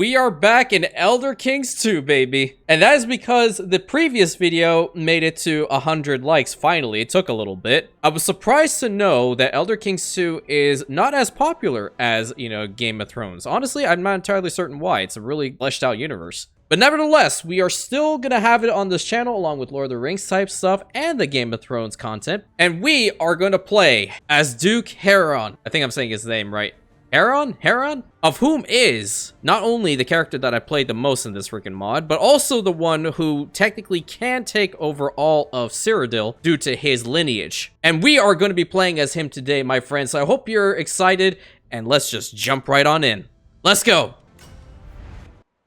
We are back in Elder Kings 2, baby. And that is because the previous video made it to 100 likes, finally. It took a little bit. I was surprised to know that Elder Kings 2 is not as popular as, Game of Thrones. Honestly, I'm not entirely certain why. It's a really fleshed out universe. But nevertheless, we are still gonna have it on this channel along with Lord of the Rings type stuff and the Game of Thrones content. And we are going to play as Duke Hieron. I think I'm saying his name right. Hieron? Of whom is not only the character that I played the most in this freaking mod, but also the one who technically can take over all of Cyrodiil due to his lineage. And we are going to be playing as him today, my friends. So I hope you're excited, and let's just jump right on in. Let's go!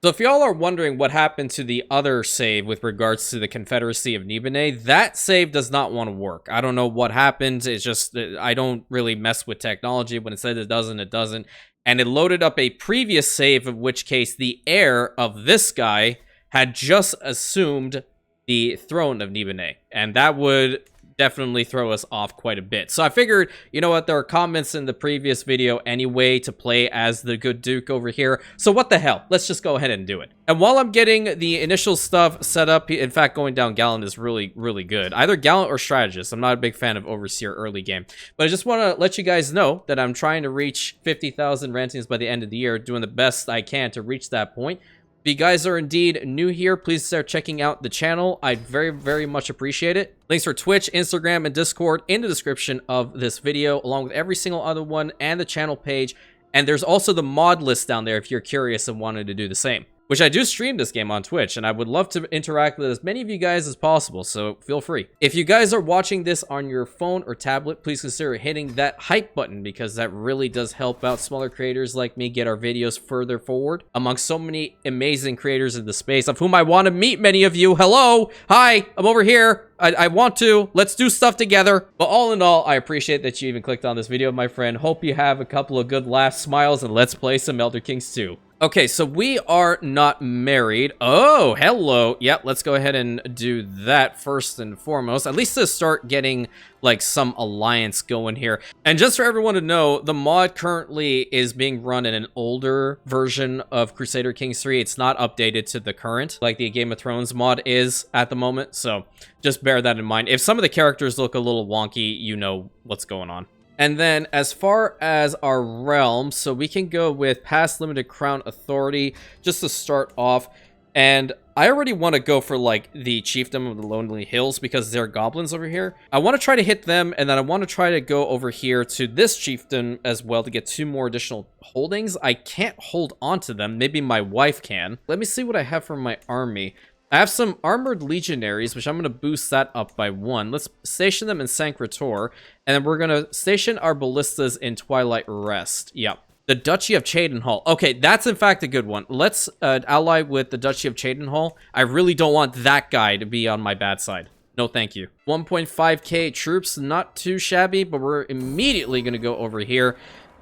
So if y'all are wondering what happened to the other save with regards to the Confederacy of Nibene, that save does not want to work. I don't know what happened. It's just, I don't really mess with technology. When it says it doesn't, it doesn't. And it loaded up a previous save, in which case the heir of this guy had just assumed the throne of Nibene. And that would definitely throw us off quite a bit. So I figured, you know what, there are comments in the previous video anyway to play as the good Duke over here. So what the hell? Let's just go ahead and do it. And while I'm getting the initial stuff set up, in fact, going down Gallant is really, really good. Either Gallant or Strategist. I'm not a big fan of Overseer early game. But I just want to let you guys know that I'm trying to reach 50,000 Rantius by the end of the year, doing the best I can to reach that point. If you guys are indeed new here, please start checking out the channel. I'd very, very much appreciate it. Links for Twitch, Instagram, and Discord in the description of this video, along with every single other one and the channel page. And there's also the mod list down there if you're curious and wanted to do the same. Which I do stream this game on Twitch, and I would love to interact with as many of you guys as possible, so feel free. If you guys are watching this on your phone or tablet, please consider hitting that hype button, because that really does help out smaller creators like me get our videos further forward amongst so many amazing creators in the space, of whom I want to meet many of you. Hello! Hi! I'm over here! I want to. Let's do stuff together. But all in all, I appreciate that you even clicked on this video, my friend. Hope you have a couple of good laughs, smiles, and let's play some Elder Kings 2. Okay, so we are not married. Oh, hello. Yep, let's go ahead and do that first and foremost. At least to start getting, like, some alliance going here. And just for everyone to know, the mod currently is being run in an older version of Crusader Kings III. It's not updated to the current, like the Game of Thrones mod is at the moment. So just bear that in mind. If some of the characters look a little wonky, you know what's going on. And then as far as our realm, so we can go with past limited crown authority just to start off. And I already want to go for like the chiefdom of the Lonely Hills because there are goblins over here. I want to try to hit them, and then I want to try to go over here to this chiefdom as well to get 2 more additional holdings. I can't hold on to them. Maybe my wife can. Let me see what I have for my army. I have some armored legionaries, which I'm going to boost that up by 1. Let's station them in Sancretor, and then we're going to station our ballistas in Twilight Rest. Yep. The Duchy of Cheydinhal. Okay, that's in fact a good one. Let's ally with the Duchy of Cheydinhal. I really don't want that guy to be on my bad side. No, thank you. 1.5k troops, not too shabby, but we're immediately going to go over here.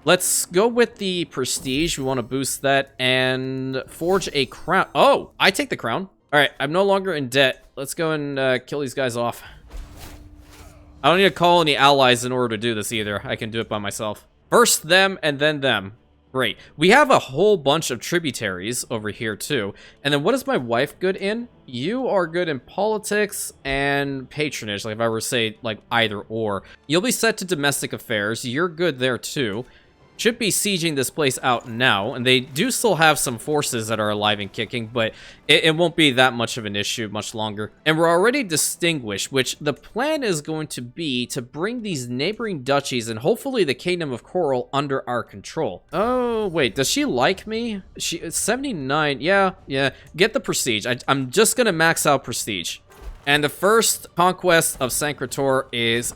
Let's go with the Prestige. We want to boost that and forge a crown. Oh, I take the crown. All right, I'm no longer in debt. Let's go and kill these guys off. I don't need to call any allies in order to do this either. I can do it by myself. First them and then them. Great. We have a whole bunch of tributaries over here too. And then what is my wife good in? You are good in politics and patronage. Like if I were to say like either or. You'll be set to domestic affairs. You're good there too. Should be sieging this place out now, and they do still have some forces that are alive and kicking, but it won't be that much of an issue much longer. And we're already distinguished, which the plan is going to be to bring these neighboring duchies and hopefully the kingdom of Chorrol under our control. Oh, wait, does she like me? It's 79, yeah, get the prestige. I'm just gonna max out prestige. And the first conquest of Sancretor is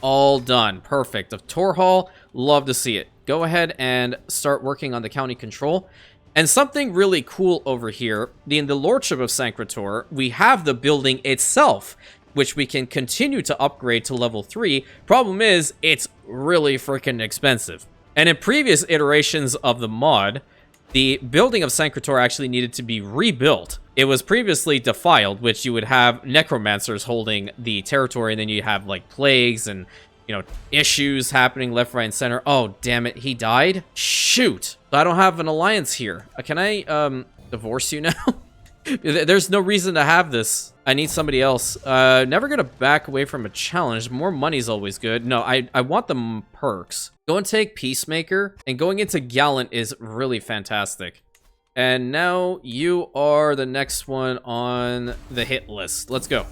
all done. Perfect. Of Chorrol, love to see it. Go ahead and start working on the county control. And something really cool over here, in the Lordship of Sancretor, we have the building itself, which we can continue to upgrade to level 3. Problem is, it's really freaking expensive. And in previous iterations of the mod, the building of Sancretor actually needed to be rebuilt. It was previously defiled, which you would have necromancers holding the territory, and then you have like plagues and issues happening left, right, and center. Oh, damn it, he died? Shoot. I don't have an alliance here. Can I, divorce you now? There's no reason to have this. I need somebody else. Never gonna back away from a challenge. More money's always good. No, I want the perks. Go and take Peacemaker, and going into Gallant is really fantastic. And now you are the next one on the hit list. Let's go.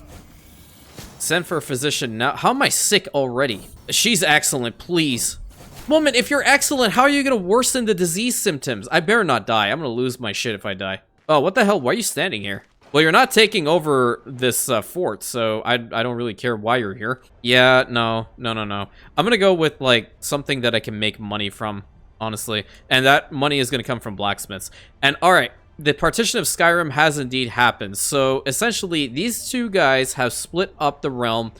Send for a physician now. How am I sick already? She's excellent, please. Woman, if you're excellent, how are you gonna worsen the disease symptoms? I better not die. I'm gonna lose my shit if I die. Oh, what the hell? Why are you standing here? Well, you're not taking over this fort, so I don't really care why you're here. Yeah, no. I'm gonna go with, like, something that I can make money from, honestly. And that money is gonna come from blacksmiths. And, alright, the partition of Skyrim has indeed happened. So, essentially, these two guys have split up the realm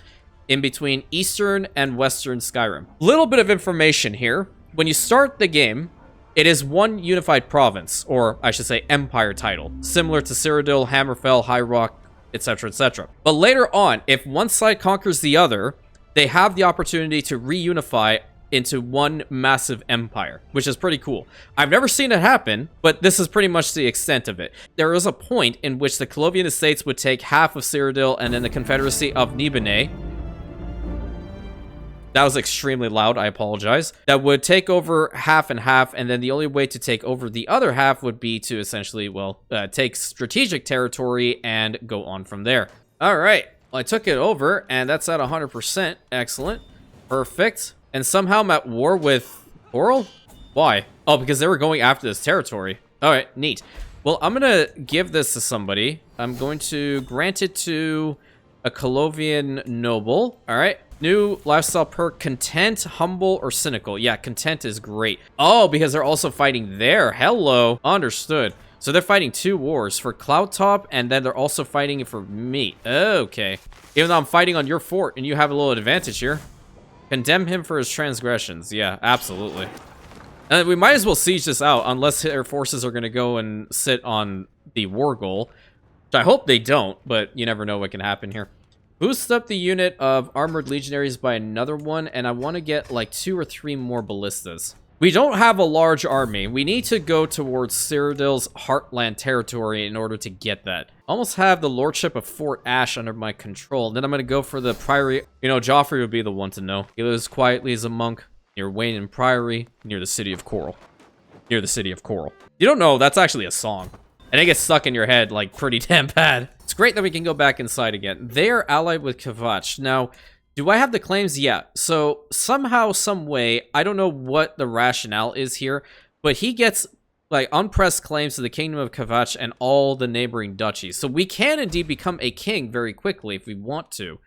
in between Eastern and Western Skyrim. Little bit of information here. When you start the game, it is one unified province, or I should say empire title, similar to Cyrodiil, Hammerfell, High Rock, etc., etc. But later on, if one side conquers the other, they have the opportunity to reunify into one massive empire, which is pretty cool. I've never seen it happen, but this is pretty much the extent of it. There is a point in which the Colovian Estates would take half of Cyrodiil and then the Confederacy of Nibene. That was extremely loud, I apologize. That would take over half and half, and then the only way to take over the other half would be to essentially, well, take strategic territory and go on from there. Alright, well, I took it over, and that's at 100%. Excellent. Perfect. And somehow I'm at war with Chorrol? Why? Oh, because they were going after this territory. Alright, neat. Well, I'm gonna give this to somebody. I'm going to grant it to a Colovian noble. Alright. New lifestyle perk, content, humble, or cynical. Yeah, content is great. Oh, because they're also fighting there. Hello. Understood. So they're fighting two wars for Cloudtop, and then they're also fighting for me. Okay. Even though I'm fighting on your fort, and you have a little advantage here. Condemn him for his transgressions. Yeah, absolutely. And we might as well siege this out, unless their forces are going to go and sit on the war goal. Which I hope they don't, but you never know what can happen here. Boost up the unit of armored legionaries by another one, and I want to get like 2 or 3 more ballistas. We don't have a large army. We need to go towards Cyrodiil's Heartland territory in order to get that. Almost have the lordship of Fort Ash under my control. Then I'm going to go for the priory. You know, Joffrey would be the one to know. He lives quietly as a monk near Wayne and Priory, near the city of Chorrol. Near the city of Chorrol. You don't know, that's actually a song. And it gets stuck in your head, like, pretty damn bad. It's great that we can go back inside again. They are allied with Kvatch. Now, do I have the claims? Yeah. So, somehow, some way, I don't know what the rationale is here, but he gets, like, unpressed claims to the kingdom of Kvatch and all the neighboring duchies. So, we can indeed become a king very quickly if we want to.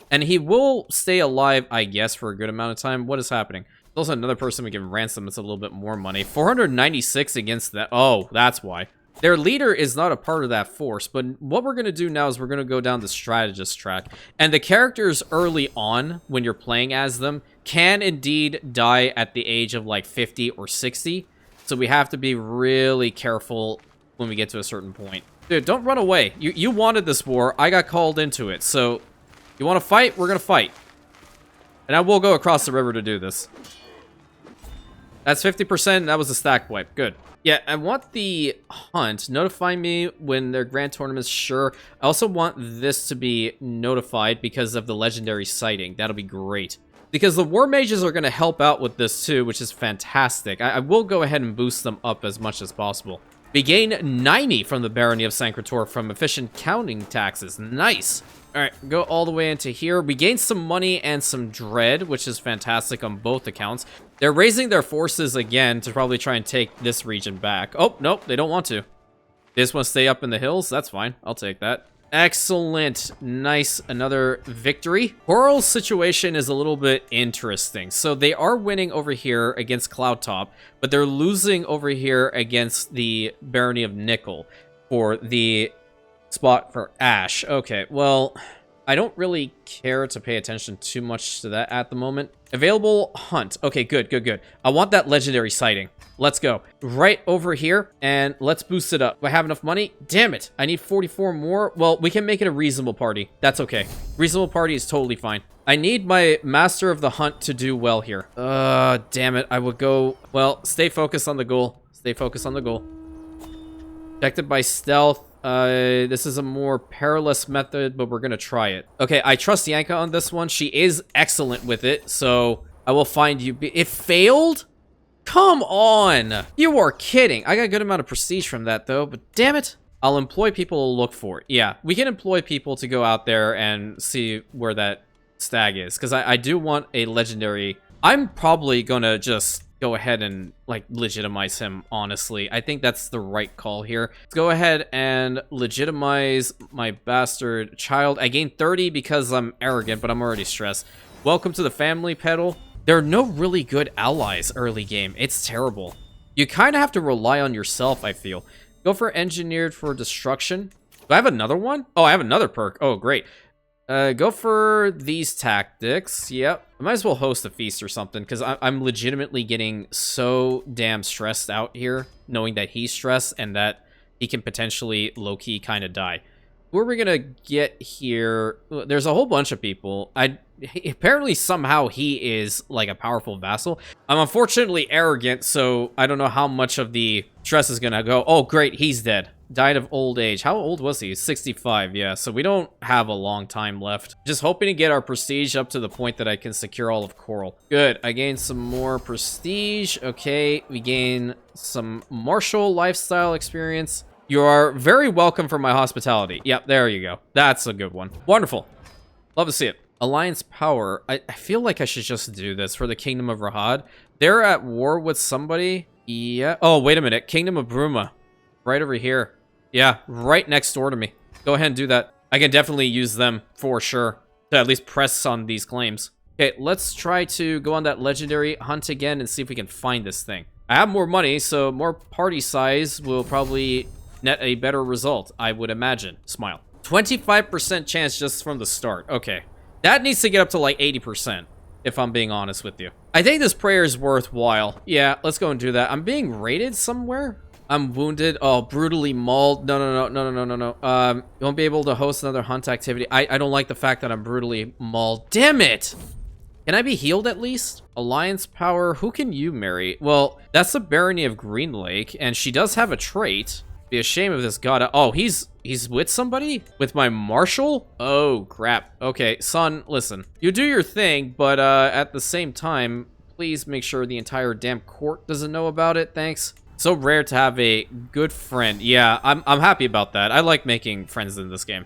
And he will stay alive, I guess, for a good amount of time. What is happening? There's also another person we can ransom. It's a little bit more money. 496 against that. Oh, that's why. Their leader is not a part of that force, but what we're going to do now is we're going to go down the strategist track. And the characters early on, when you're playing as them, can indeed die at the age of like 50 or 60. So we have to be really careful when we get to a certain point. Dude, don't run away. You wanted this war. I got called into it. So, you want to fight? We're going to fight. And I will go across the river to do this. That's 50%. That was a stack wipe. Good. Yeah, I want the hunt. Notify me when their grand tournaments. Sure. I also want this to be notified because of the legendary sighting. That'll be great. Because the war mages are going to help out with this too, which is fantastic. I will go ahead and boost them up as much as possible. We gain 90 from the barony of Sancretor from efficient counting taxes. Nice. Alright, go all the way into here. We gain some money and some dread, which is fantastic on both accounts. They're raising their forces again to probably try and take this region back. Oh, nope, they don't want to. They just want to stay up in the hills? That's fine. I'll take that. Excellent. Nice. Another victory. Chorrol's situation is a little bit interesting. So they are winning over here against Cloudtop, but they're losing over here against the Barony of Nickel for the spot for Ash. Okay, well, I don't really care to pay attention too much to that at the moment. Available hunt. Okay, good, good, good. I want that legendary sighting. Let's go. Right over here, and let's boost it up. Do I have enough money? Damn it. I need 44 more. Well, we can make it a reasonable party. That's okay. Reasonable party is totally fine. I need my master of the hunt to do well here. Damn it. I would go... Well, stay focused on the goal. Stay focused on the goal. Protected by stealth. This is a more perilous method, but we're gonna try it. Okay, I trust Yanka on this one. She is excellent with it, so I will find you. It failed? Come on! You are kidding. I got a good amount of prestige from that, though, but damn it. I'll employ people to look for it. Yeah, we can employ people to go out there and see where that stag is, because I do want a legendary. I'm probably gonna just go ahead and, like, legitimize him, honestly. I think that's the right call here. Let's go ahead and legitimize my bastard child. I gained 30 because I'm arrogant, but I'm already stressed. Welcome to the family, Petal. There are no really good allies early game. It's terrible. You kind of have to rely on yourself, I feel. Go for engineered for destruction. Do I have another one? Oh, I have another perk. Oh, great. Go for these tactics. Yep. I might as well host a feast or something, because I'm legitimately getting so damn stressed out here, knowing that he's stressed and that he can potentially low-key kind of die. Who are we gonna get here? There's a whole bunch of people. Apparently somehow he is like a powerful vassal. I'm unfortunately arrogant, so I don't know how much of the stress is gonna go. Oh, great, he's dead. Died of old age. How old was he? 65, yeah. So we don't have a long time left. Just hoping to get our prestige up to the point that I can secure all of Chorrol. Good, I gained some more prestige. Okay, we gain some martial lifestyle experience. You are very welcome for my hospitality. Yep, there you go. That's a good one. Wonderful. Love to see it. Alliance power. I feel like I should just do this for the Kingdom of Rahad. They're at war with somebody. Yeah. Oh, wait a minute. Kingdom of Bruma. Right over here. Yeah, right next door to me. Go ahead and do that. I can definitely use them for sure to at least press on these claims. Okay, let's try to go on that legendary hunt again and see if we can find this thing. I have more money, so more party size will probably net a better result, I would imagine. Smile. 25% chance just from the start. Okay. That needs to get up to like 80%, if I'm being honest with you. I think this prayer is worthwhile. Yeah, let's go and do that. I'm being raided somewhere? I'm wounded. Oh, brutally mauled. No. You won't be able to host another hunt activity. I don't like the fact that I'm brutally mauled. Damn it! Can I be healed at least? Alliance power. Who can you marry? Well, that's the Barony of Green Lake, and she does have a trait. Be a shame if this got out. Oh, he's with somebody? With my marshal? Oh, crap. Okay, son, listen. You do your thing, but at the same time, please make sure the entire damn court doesn't know about it. Thanks. So rare to have a good friend. Yeah, I'm happy about that. I like making friends in this game.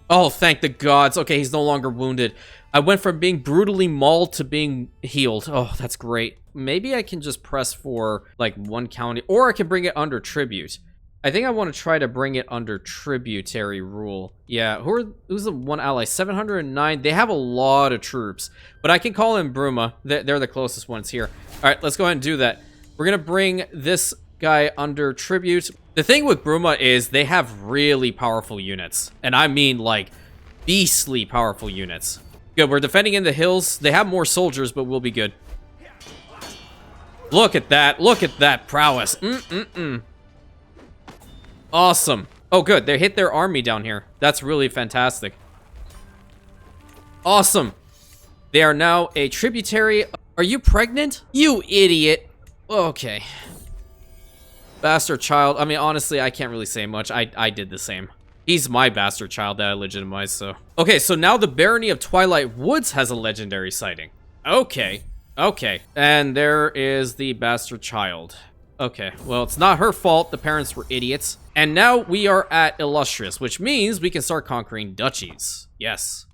Oh, thank the gods. Okay, he's no longer wounded. I went from being brutally mauled to being healed. Oh, that's great. Maybe I can just press for, like, one county. Or I can bring it under tribute. I think I want to try to bring it under tributary rule. Yeah, who's the one ally? 709. They have a lot of troops. But I can call in Bruma. They're the closest ones here. All right, let's go ahead and do that. We're going to bring this guy under tribute. The thing with Bruma is they have really powerful units. And I mean, like, beastly powerful units. Good, we're defending in the hills. They have more soldiers, but we'll be good. Look at that. Look at that prowess. Awesome. Oh, good. They hit their army down here. That's really fantastic. Awesome. They are now a tributary. Are you pregnant? You idiot. Okay. Bastard child. I mean, honestly, I can't really say much. I did the same. He's my bastard child that I legitimized, so. Okay, so now the Barony of Twilight Woods has a legendary sighting. Okay. Okay. And there is the bastard child. Okay, well, it's not her fault. The parents were idiots. And now we are at Illustrious, which means we can start conquering duchies. Yes.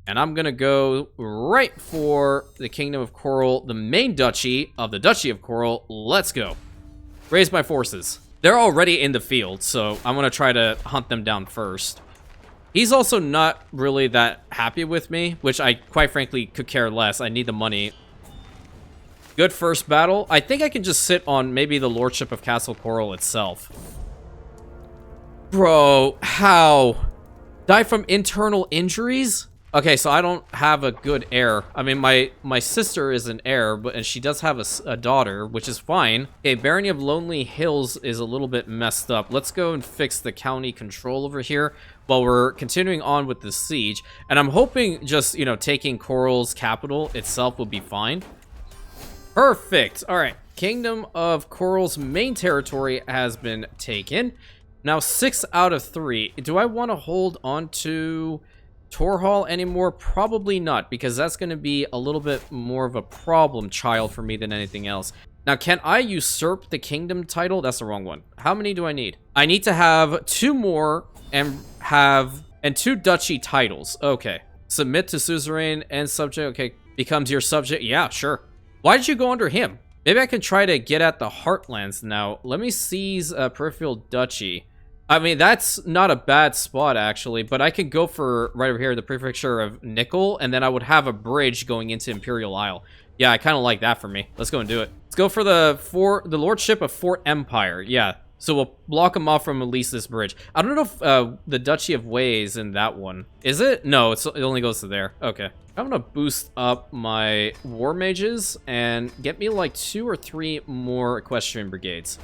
And I'm gonna go right for the Kingdom of Chorrol, the main duchy of the Duchy of Chorrol. Let's go. Raise my forces. They're already in the field, so I'm gonna try to hunt them down first. He's also not really that happy with me, which I quite frankly could care less. I need the money. Good first battle. I think I can just sit on maybe the Lordship of Castle Chorrol itself. Bro, how? Die from internal injuries? Okay, so I don't have a good heir. I mean, my sister is an heir, and she does have a daughter, which is fine. Okay, Barony of Lonely Hills is a little bit messed up. Let's go and fix the county control over here while we're continuing on with the siege. And I'm hoping just, you know, taking Chorrol's capital itself will be fine. Perfect. All right. Kingdom of Chorrol's main territory has been taken. Now 6 out of 3. Do I want to hold on to Chorrol anymore? Probably not, because that's going to be a little bit more of a problem child for me than anything else. Now, can I usurp the kingdom title? That's the wrong one. How many do I need? I need to have 2 more and 2 duchy titles. Okay. Submit to suzerain and subject. Okay. Becomes your subject. Yeah, sure. Why did you go under him? Maybe I can try to get at the Heartlands now. Let me seize a peripheral duchy. I mean, that's not a bad spot, actually, but I could go for, right over here, the prefecture of Nickel, and then I would have a bridge going into Imperial Isle. Yeah, I kind of like that for me. Let's go and do it. Let's go for the Lordship of Fort Empire. Yeah, so we'll block them off from at least this bridge. I don't know if the Duchy of Wei is in that one. Is it? No, it only goes to there. Okay. I'm gonna boost up my war mages and get me like 2 or 3 more equestrian brigades.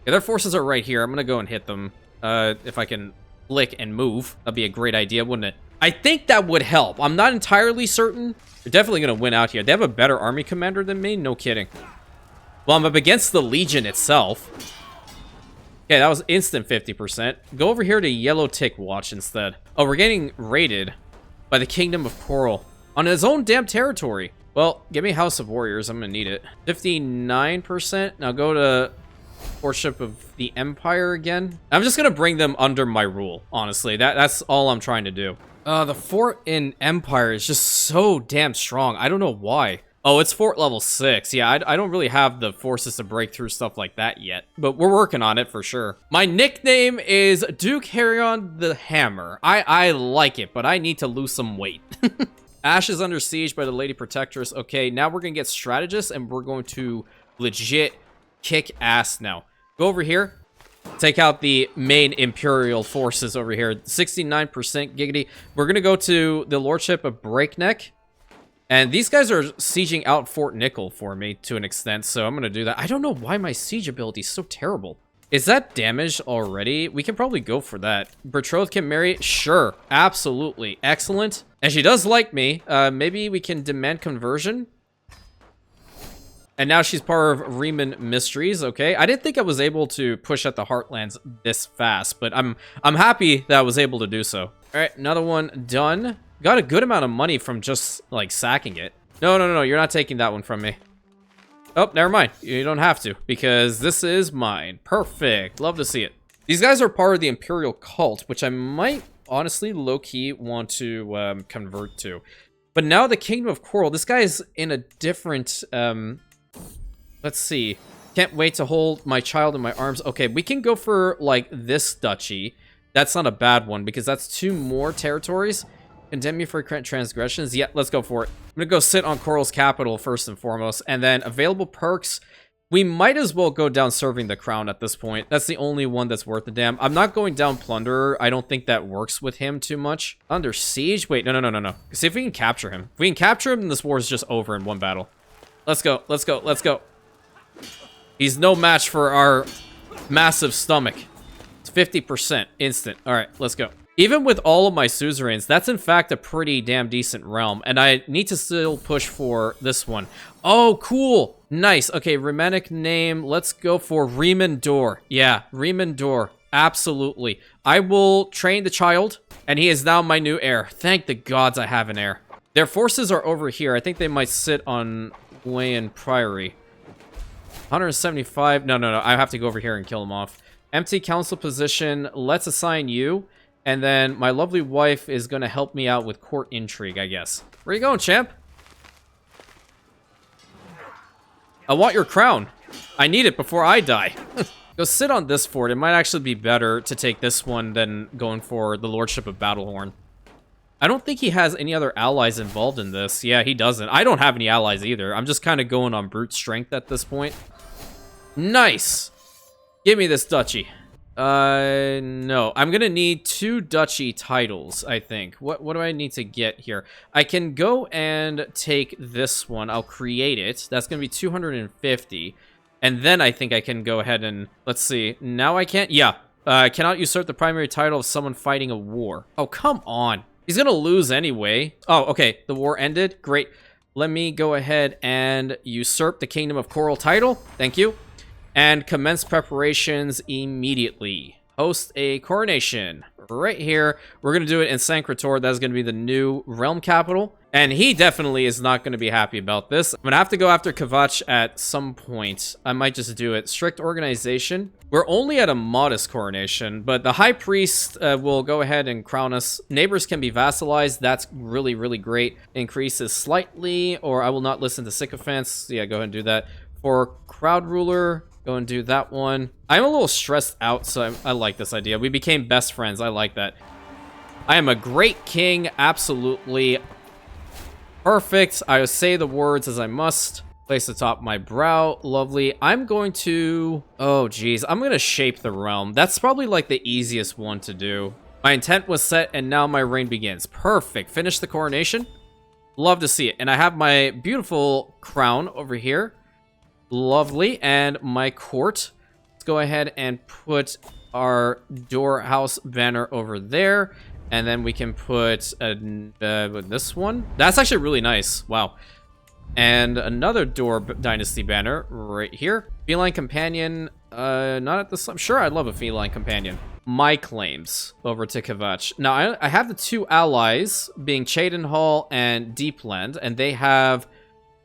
Okay, their forces are right here. I'm gonna go and hit them. If I can flick and move, that'd be a great idea, wouldn't it? I think that would help. I'm not entirely certain. They're definitely gonna win out here. They have a better army commander than me? No kidding. Well, I'm up against the Legion itself. Okay, that was instant 50%. Go over here to Yellow Tick Watch instead. Oh, we're getting raided by the Kingdom of Chorrol on his own damn territory. Well, give me House of Warriors. I'm gonna need it. 59%. Now go to Worship of the Empire again. I'm just gonna bring them under my rule, honestly. That's all I'm trying to do. The fort in Empire is just so damn strong. I don't know why. Oh, it's fort level 6. Yeah, I don't really have the forces to break through stuff like that yet, but we're working on it for sure. My nickname is Duke Hieron the Hammer. I like it, but I need to lose some weight. Ash is under siege by the Lady Protectress. Okay, now we're gonna get strategists, and we're going to legit kick ass now. Go over here. Take out the main Imperial forces over here. 69% giggity. We're going to go to the Lordship of Breakneck. And these guys are sieging out Fort Nickel for me to an extent, so I'm going to do that. I don't know why my siege ability is so terrible. Is that damaged already? We can probably go for that. Betrothed can marry? Sure. Absolutely. Excellent. And she does like me. Maybe we can demand conversion. And now she's part of Riemann Mysteries, okay? I didn't think I was able to push at the Heartlands this fast, but I'm happy that I was able to do so. All right, another one done. Got a good amount of money from just, like, sacking it. No, you're not taking that one from me. Oh, never mind. You don't have to, because this is mine. Perfect. Love to see it. These guys are part of the Imperial cult, which I might, honestly, low-key want to convert to. But now the Kingdom of Chorrol, this guy is in a different... let's see. Can't wait to hold my child in my arms. Okay, we can go for, like, this duchy. That's not a bad one, because that's 2 more territories. Condemn you for current transgressions. Yeah, let's go for it. I'm gonna go sit on Chorrol's capital first and foremost. And then available perks. We might as well go down serving the crown at this point. That's the only one that's worth the damn. I'm not going down plunderer. I don't think that works with him too much. Under siege? Wait, no. See if we can capture him. If we can capture him, then this war is just over in one battle. Let's go. He's no match for our massive stomach. It's 50% instant. All right, let's go. Even with all of my suzerains, that's in fact a pretty damn decent realm. And I need to still push for this one. Oh, cool. Nice. Okay, Romantic name. Let's go for Riemann Dor. Yeah, Riemann Dor. Absolutely. I will train the child, and he is now my new heir. Thank the gods I have an heir. Their forces are over here. I think they might sit on Wayan Priory. 175. No. I have to go over here and kill them off. Empty council position. Let's assign you. And then my lovely wife is going to help me out with court intrigue, I guess. Where you going, champ? I want your crown. I need it before I die. Go sit on this fort. It might actually be better to take this one than going for the Lordship of Battlehorn. I don't think he has any other allies involved in this. Yeah, he doesn't. I don't have any allies either. I'm just kind of going on brute strength at this point. Nice. Give me this duchy. No. I'm gonna need 2 duchy titles, I think. What do I need to get here? I can go and take this one. I'll create it. That's gonna be 250. And then I think I can go ahead and... Let's see. Now I can't... Yeah. I cannot usurp the primary title of someone fighting a war. Oh, come on. He's gonna lose anyway. Oh, okay. The war ended. Great. let me go ahead and usurp the Kingdom of Chorrol title. Thank you. And commence preparations immediately. Host a coronation right here. We're going to do it in Sancretor. That's going to be the new realm capital. And he definitely is not going to be happy about this. I'm going to have to go after Kvatch at some point. I might just do it. Strict organization. We're only at a modest coronation, but the high priest will go ahead and crown us. Neighbors can be vassalized. That's really, really great. Increases slightly, or I will not listen to sycophants. Yeah, go ahead and do that. For crowd ruler, go and do that one. I'm a little stressed out, so I like this idea. We became best friends. I like that. I am a great king. Absolutely perfect. I say the words as I must. Place atop my brow. Lovely. I'm going to... Oh, geez. I'm going to shape the realm. That's probably like the easiest one to do. My intent was set, and now my reign begins. Perfect. Finish the coronation. Love to see it. And I have my beautiful crown over here. Lovely. And my court. Let's go ahead and put our Dor house banner over there. And then we can put this one. That's actually really nice. Wow. And another Dor dynasty banner right here. Feline companion. Not at this. I'm sure I'd love a feline companion. My claims over to Kvatch. Now, I have the two allies being Cheydinhal and Deepland. And they have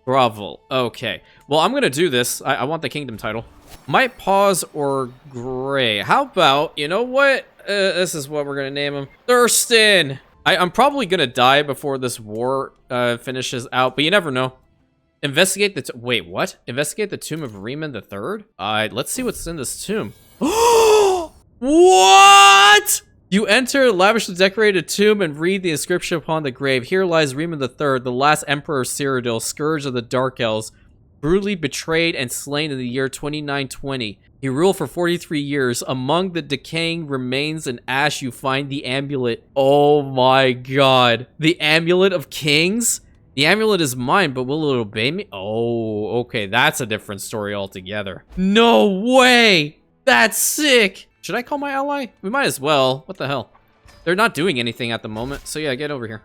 Gravel. Okay. Well, I'm going to do this. I want the kingdom title. Might Pause or Gray. How about, you know what? This is what we're going to name him. Thurston! I'm probably going to die before this war finishes out, but you never know. Investigate the... Wait, what? Investigate the tomb of Riemann III? Let's see what's in this tomb. What? You enter a lavishly decorated tomb and read the inscription upon the grave. Here lies Riemann III, the last emperor of Cyrodiil, scourge of the Dark Elves, brutally betrayed and slain in the year 2920. He ruled for 43 years. Among the decaying remains and ash, you find the amulet. Oh my god. The amulet of kings? The amulet is mine, but will it obey me? Oh, okay. That's a different story altogether. No way! That's sick! Should I call my ally? We might as well. What the hell? They're not doing anything at the moment, so yeah, get over here.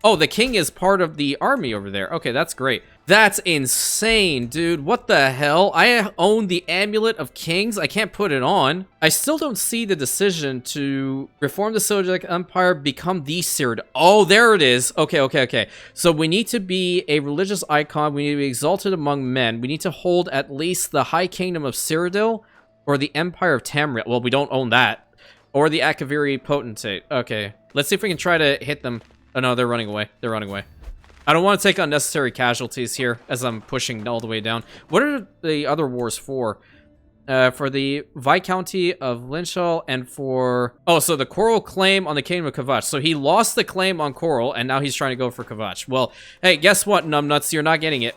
Oh, the king is part of the army over there. Okay, that's great. That's insane, dude. What the hell? I own the Amulet of Kings. I can't put it on. I still don't see the decision to reform the Cyrodiil Empire, become the Cyrodiil. Oh, there it is. Okay. So we need to be a religious icon. We need to be exalted among men. We need to hold at least the High Kingdom of Cyrodiil or the Empire of Tamriel. Well, we don't own that. Or the Akaviri Potentate. Okay. Let's see if we can try to hit them. Oh, no, they're running away. They're running away. I don't want to take unnecessary casualties here as I'm pushing all the way down. What are the other wars for? For the Viscounty of Linshall and for... Oh, so the Chorrol claim on the Kingdom of Kvatch. So he lost the claim on Chorrol, and now he's trying to go for Kvatch. Well, hey, guess what, numbnuts? You're not getting it.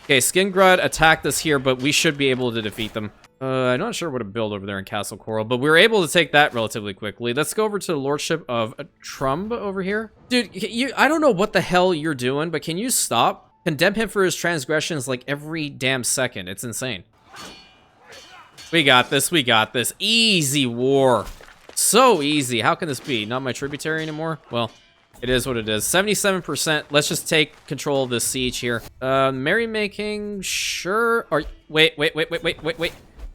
Okay, Skingrud attacked us here, but we should be able to defeat them. I'm not sure what to build over there in Castle Chorrol, but we were able to take that relatively quickly. Let's go over to the Lordship of Trumb over here. Dude, I don't know what the hell you're doing, but can you stop? Condemn him for his transgressions like every damn second. It's insane. We got this. We got this. Easy war. So easy. How can this be? Not my tributary anymore? Well, it is what it is. 77%. Let's just take control of this siege here. Merrymaking, sure. Or wait.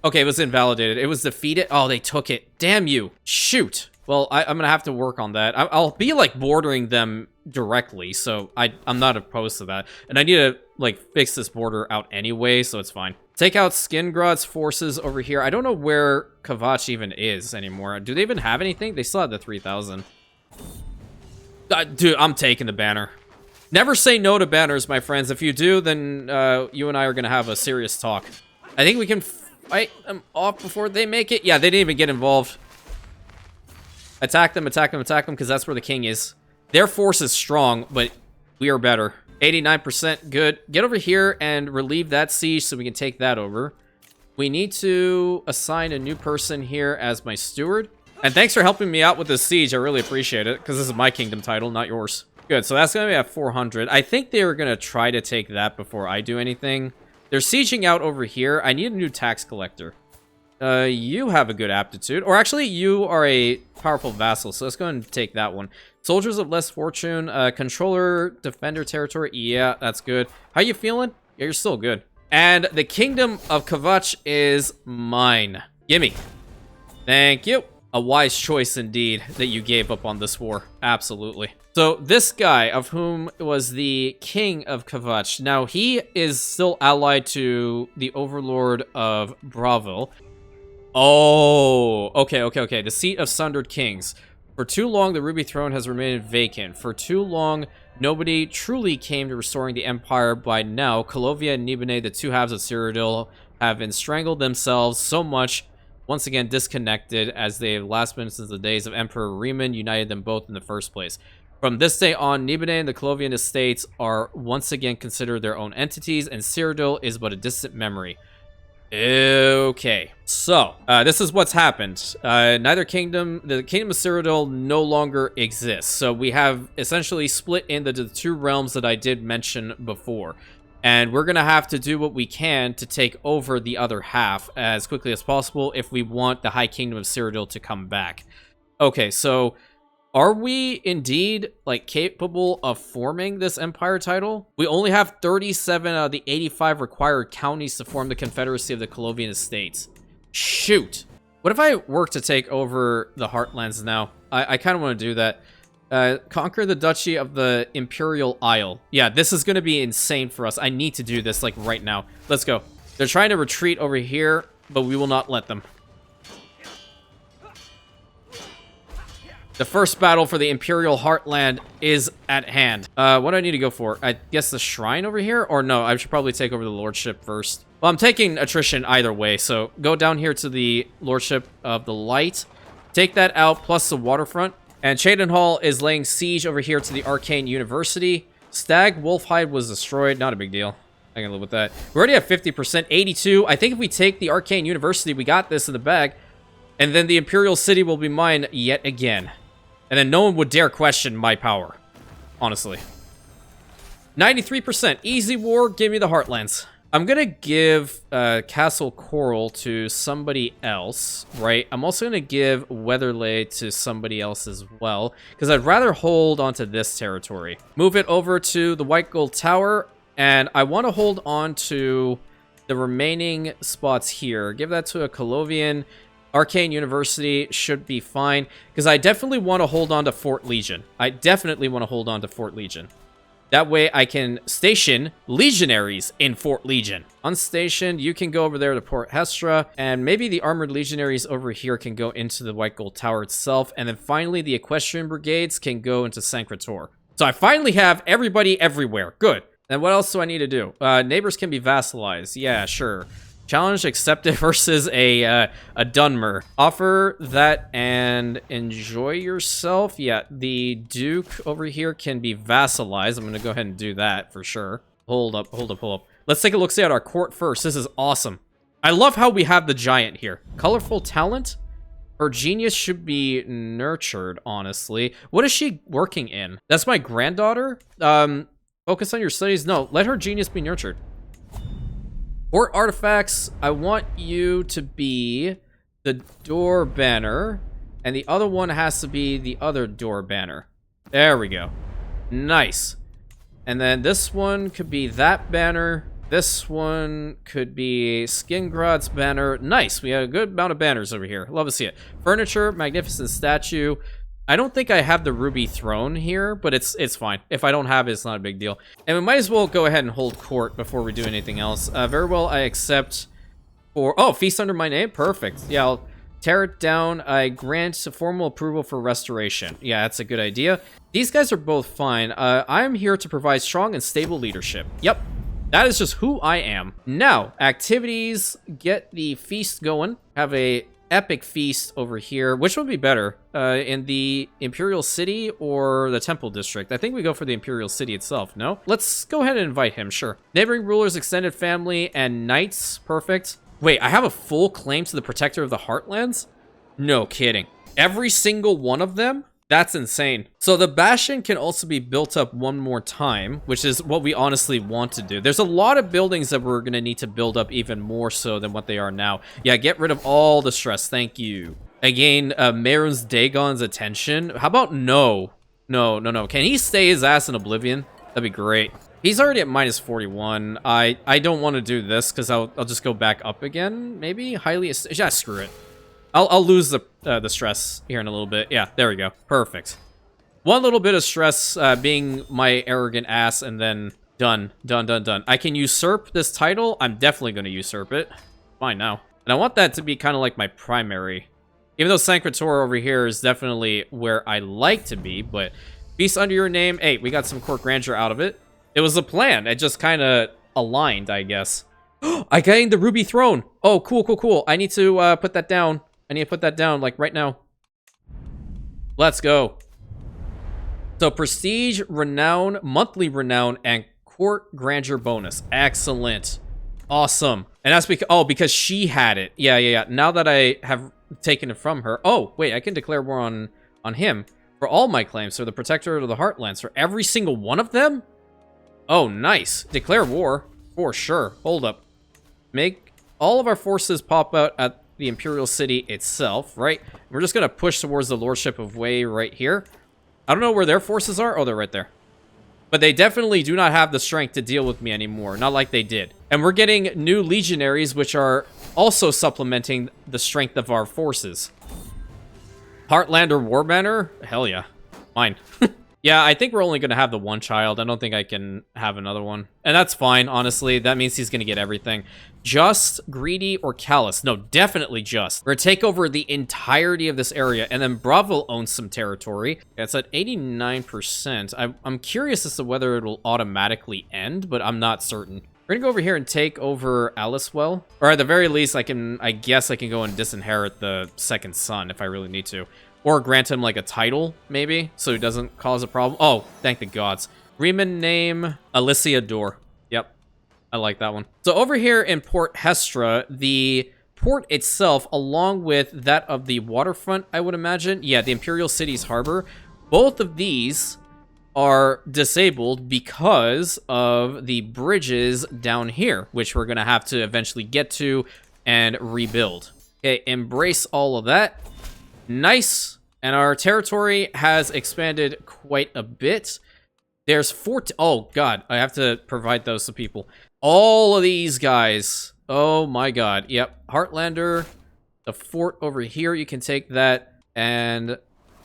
Okay, it was invalidated. It was defeated. Oh, they took it. Damn you. Shoot. Well, I'm gonna have to work on that. I'll be, like, bordering them directly, so I'm not opposed to that. And I need to, like, fix this border out anyway, so it's fine. Take out Skingrod's forces over here. I don't know where Kvatch even is anymore. Do they even have anything? They still have the 3,000. Dude, I'm taking the banner. Never say no to banners, my friends. If you do, then you and I are gonna have a serious talk. I think we can... fight them off before they make it. Yeah, they didn't even get involved. Attack them, because that's where the king is. Their force is strong, but we are better. 89%, good. Get over here and relieve that siege so we can take that over. We need to assign a new person here as my steward. And thanks for helping me out with this siege. I really appreciate it, because this is my kingdom title, not yours. Good, so that's going to be at 400. I think they were going to try to take that before I do anything. They're sieging out over here. I need a new tax collector. You have a good aptitude. Or actually, you are a powerful vassal, so let's go ahead and take that one. Soldiers of less fortune, controller, defender territory. Yeah, that's good. How you feeling? Yeah, you're still good. And the kingdom of Kvatch is mine. Gimme. Thank you. A wise choice indeed that you gave up on this war. Absolutely. So this guy, of whom was the king of Kvatch, now he is still allied to the overlord of Bravil. Oh, okay. The seat of Sundered Kings. For too long, the Ruby Throne has remained vacant. For too long, nobody truly came to restoring the Empire. By now, Kolovia and Nibene, the two halves of Cyrodiil, have strangled themselves so much, once again disconnected, as they have last been since the days of Emperor Riemann united them both in the first place. From this day on, Nibene and the Colovian estates are once again considered their own entities, and Cyrodiil is but a distant memory. Okay, so this is what's happened. The kingdom of Cyrodiil no longer exists. So we have essentially split into the two realms that I did mention before. And we're going to have to do what we can to take over the other half as quickly as possible if we want the High Kingdom of Cyrodiil to come back. Okay, so are we indeed, like, capable of forming this empire title? We only have 37 out of the 85 required counties to form the Confederacy of the Colovian Estates. Shoot. What if I work to take over the Heartlands now? I kind of want to do that. Conquer the Duchy of the Imperial Isle. Yeah, this is going to be insane for us. I need to do this, like, right now. Let's go. They're trying to retreat over here, but we will not let them. The first battle for the Imperial Heartland is at hand. What do I need to go for? I guess the shrine over here? Or no, I should probably take over the lordship first. Well, I'm taking attrition either way, so go down here to the lordship of the light. Take that out, plus the waterfront. And Cheydinhal is laying siege over here to the Arcane University. Stag Wolfhide was destroyed. Not a big deal. I can live with that. We're already at 50%, 82. I think if we take the Arcane University, we got this in the bag. And then the Imperial City will be mine yet again. And then no one would dare question my power. Honestly. 93%. Easy war. Give me the Heartlands. I'm going to give Castle Chorrol to somebody else, right? I'm also going to give Weatherlay to somebody else as well, because I'd rather hold onto this territory. Move it over to the White Gold Tower, and I want to hold on to the remaining spots here. Give that to a Colovian. Arcane University should be fine, because I definitely want to hold on to Fort Legion. That way I can station legionaries in Fort Legion. Unstationed, you can go over there to Port Hestra, and maybe the armored legionaries over here can go into the White Gold Tower itself, and then finally the equestrian brigades can go into Sancrator. So I finally have everybody everywhere. Good. And what else do I need to do? Neighbors can be vassalized. Yeah, sure. Challenge accepted versus a Dunmer. Offer that and enjoy yourself. Yeah, the Duke over here can be vassalized. I'm going to go ahead and do that for sure. Hold up. Let's take a look at our court first. This is awesome. I love how we have the giant here. Colorful talent. Her genius should be nurtured, honestly. What is she working in? That's my granddaughter? Focus on your studies. No, let her genius be nurtured. Court artifacts, I want you to be the door banner, and the other one has to be the other door banner. There we go. Nice. And then this one could be that banner. This one could be Skingrad's banner. Nice. We have a good amount of banners over here. Love to see it. Furniture, magnificent statue. I don't think I have the Ruby Throne here, but it's fine. If I don't have it, it's not a big deal. And we might as well go ahead and hold court before we do anything else. Very well, I accept for... Oh, feast under my name? Perfect. Yeah, I'll tear it down. I grant formal approval for restoration. Yeah, that's a good idea. These guys are both fine. I'm here to provide strong and stable leadership. Yep. That is just who I am. Now, activities. Get the feast going. Have a... epic feast over here. Which would be better? In the Imperial City or the Temple District? I think we go for the Imperial City itself, no? Let's go ahead and invite him, sure. Neighboring rulers, extended family, and knights. Perfect. Wait, I have a full claim to the Protector of the Heartlands? No kidding. Every single one of them? That's insane. So the Bastion can also be built up one more time, which is what we honestly want to do. There's a lot of buildings that we're going to need to build up even more so than what they are now. Yeah, get rid of all the stress. Thank you. I gain Mehrunes Dagon's attention. How about no? No. Can he stay his ass in Oblivion? That'd be great. He's already at minus 41. I don't want to do this because I'll just go back up again. Maybe highly. Yeah, screw it. I'll lose the stress here in a little bit. Yeah, there we go. Perfect. One little bit of stress being my arrogant ass, and then done. I can usurp this title. I'm definitely going to usurp it. Fine now. And I want that to be kind of like my primary. Even though Sancrator over here is definitely where I like to be, but Beast Under Your Name, hey, we got some court grandeur out of it. It was a plan. It just kind of aligned, I guess. I gained the Ruby Throne. Oh, cool. I need to put that down. I need to put that down, like, right now. Let's go. So, Prestige, Renown, Monthly Renown, and Court Grandeur bonus. Excellent. Awesome. And that's because she had it. Yeah. Now that I have taken it from her. Oh, wait, I can declare war on him. For all my claims, for the Protector of the Heartlands. For every single one of them? Oh, nice. Declare war. For sure. Hold up. Make all of our forces pop out at the Imperial City itself, right? We're just going to push towards the Lordship of Wei right here. I don't know where their forces are. Oh, they're right there. But they definitely do not have the strength to deal with me anymore. Not like they did. And we're getting new legionaries, which are also supplementing the strength of our forces. Heartlander Warbanner? Hell yeah. Mine. Yeah, I think we're only going to have the one child. I don't think I can have another one. And that's fine, honestly. That means he's going to get everything. Just, Greedy, or Callous? No, definitely Just. We're going to take over the entirety of this area. And then Bravo owns some territory. It's at 89%. I'm curious as to whether it will automatically end, but I'm not certain. We're going to go over here and take over Alicewell. Or at the very least, I guess I can go and disinherit the second son if I really need to. Or grant him, like, a title, maybe, so he doesn't cause a problem. Oh, thank the gods. Riemann name, Alicia Dor. Yep, I like that one. So over here in Port Hestra, the port itself, along with that of the waterfront, I would imagine. Yeah, the Imperial City's harbor. Both of these are disabled because of the bridges down here, which we're going to have to eventually get to and rebuild. Okay, embrace all of that. Nice. And our territory has expanded quite a bit. There's 14. Oh, God. I have to provide those to people. All of these guys. Oh, my God. Yep. Heartlander. The fort over here. You can take that. And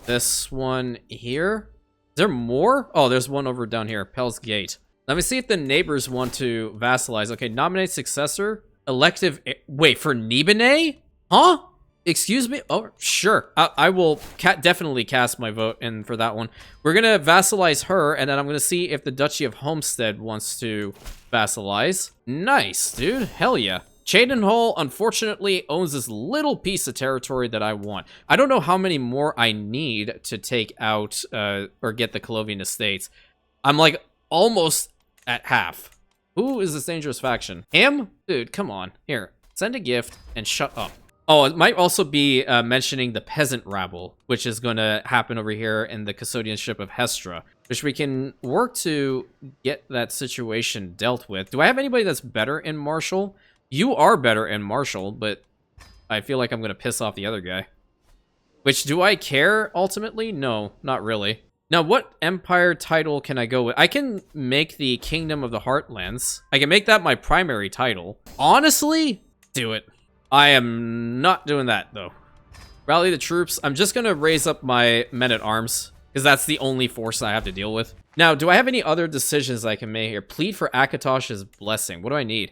this one here. Is there more? Oh, there's one over down here. Pell's Gate. Let me see if the neighbors want to vassalize. Okay, nominate successor. Elective. Wait, for Nibene? Huh? Excuse me? Oh, sure. I will definitely cast my vote in for that one. We're going to vassalize her, and then I'm going to see if the Duchy of Homestead wants to vassalize. Nice, dude. Hell yeah. Cheydinhal, unfortunately, owns this little piece of territory that I want. I don't know how many more I need to take out or get the Colovian Estates. I'm, like, almost at half. Who is this dangerous faction? Him? Dude, come on. Here, send a gift and shut up. Oh, it might also be mentioning the Peasant Rabble, which is going to happen over here in the Custodianship of Hestra, which we can work to get that situation dealt with. Do I have anybody that's better in Martial? You are better in Martial, but I feel like I'm going to piss off the other guy. Which, do I care, ultimately? No, not really. Now, what Empire title can I go with? I can make the Kingdom of the Heartlands. I can make that my primary title. Honestly, do it. I am not doing that, though. Rally the troops. I'm just going to raise up my men-at-arms, because that's the only force I have to deal with. Now, do I have any other decisions I can make here? Plead for Akatosh's blessing. What do I need?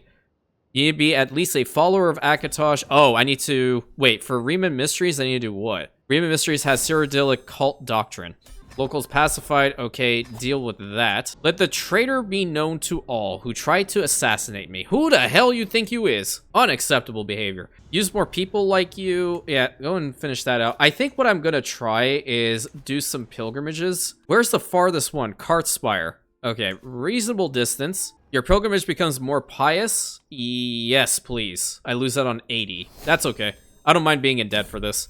You need to be at least a follower of Akatosh. Oh, I need to... Wait, for Riemann Mysteries, I need to do what? Riemann Mysteries has Cyrodiil Occult Doctrine. Locals pacified. Okay, deal with that. Let the traitor be known to all who tried to assassinate me. Who the hell you think you is? Unacceptable behavior. Use more people like you. Yeah, go and finish that out. I think what I'm gonna try is do some pilgrimages. Where's the farthest one? Cartspire. Okay, reasonable distance. Your pilgrimage becomes more pious? Yes, please. I lose that on 80. That's okay. I don't mind being in debt for this.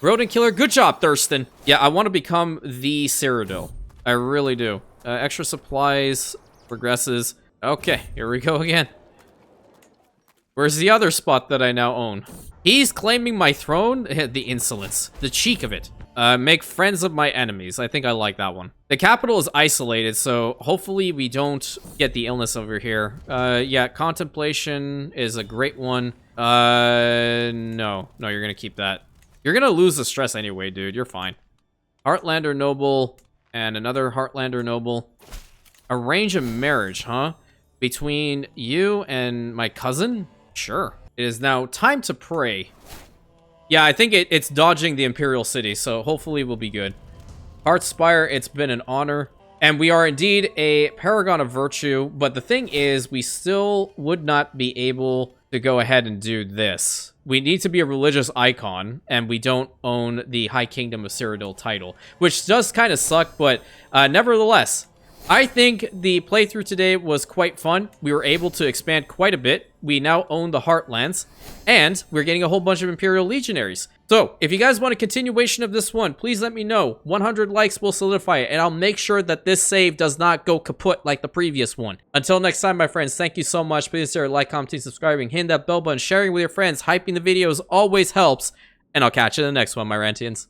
Rodent Killer, good job, Thurston. Yeah, I want to become the Cyrodiil. I really do. Extra supplies, progresses. Okay, here we go again. Where's the other spot that I now own? He's claiming my throne? The insolence. The cheek of it. Make friends of my enemies. I think I like that one. The capital is isolated, so hopefully we don't get the illness over here. Yeah, contemplation is a great one. No, you're gonna keep that. You're gonna lose the stress anyway, dude. You're fine. Heartlander noble and another Heartlander noble. Arrange a marriage, huh? Between you and my cousin? Sure. It is now time to pray. Yeah, I think it's dodging the Imperial City, so hopefully we'll be good. Heartspire, it's been an honor. And we are indeed a paragon of virtue, but the thing is, we still would not be able to go ahead and do this. We need to be a religious icon, and we don't own the High Kingdom of Cyrodiil title, which does kind of suck, but nevertheless, I think the playthrough today was quite fun. We were able to expand quite a bit. We now own the Heartlands, and we're getting a whole bunch of Imperial Legionaries. So, if you guys want a continuation of this one, please let me know. 100 likes will solidify it, and I'll make sure that this save does not go kaput like the previous one. Until next time, my friends, thank you so much. Please consider like, commenting, subscribing, hitting that bell button, sharing with your friends, hyping the videos always helps, and I'll catch you in the next one, my Rantians.